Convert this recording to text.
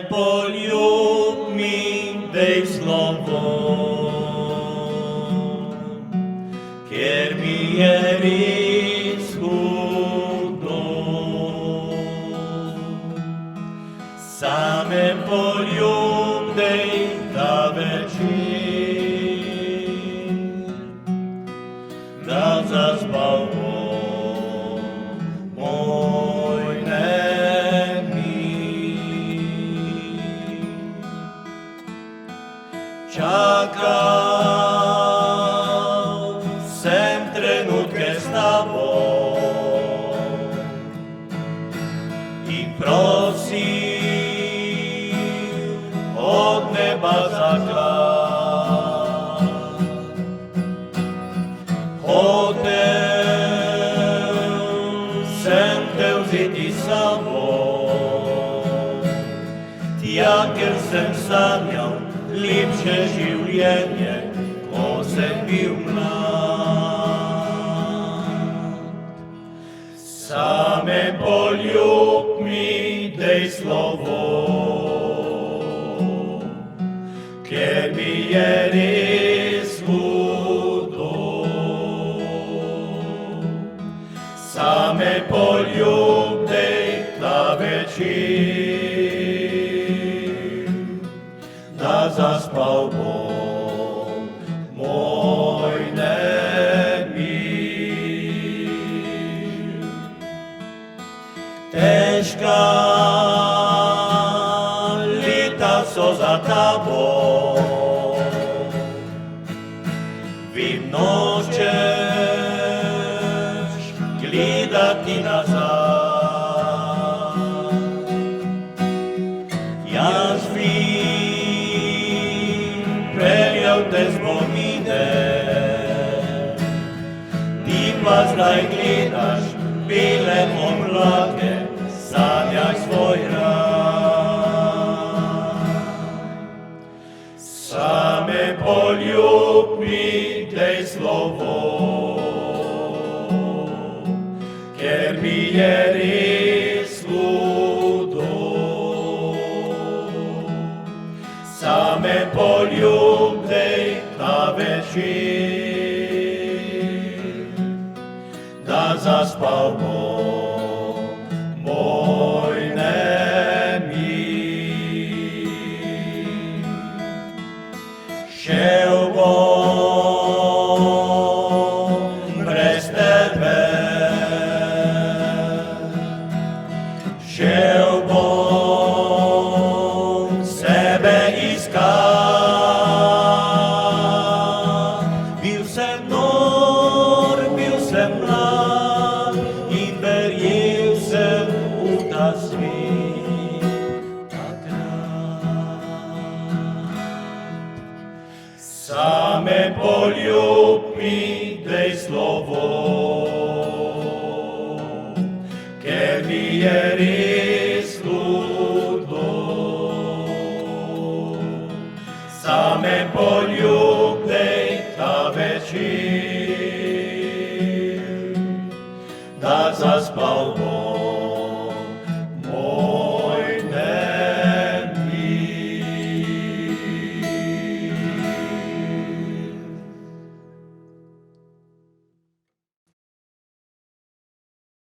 poljub mi, dej slovo, kjer mi je res hudo. Same poljub, dej ta večer, da zaspal bo moj čakal sem trenutke s tabo in prosil od neba zaklad. Hotel sem te vzeti s sabo, tja, ker sem sanjal lepše življenje, ko sem bil mlad. Same poljub mi, dej slovo, ker mi je res hudo. Same poljub, dej ta večer, da zaspal bo moj nemir. Težka leta so za tabo, vem, nočeš gledati nazad. Jaz peljal te spomine, ti pa zdaj gledaš bele oblake, sanjaš svoj raj. Same poljub mi, dej slovo, ker mi je res hudo. Same poljub, dej ta večer, da zaspal bo moj nemir. Šel bom brez tebe, šel bom sebe iskat. Bil sem nor, bil sem mlad in verjel sem v ta svet takrat. Same poljub mi, dej slovo, ker mi je res hudo. Same poljub, dej ta večer, da zaspal bo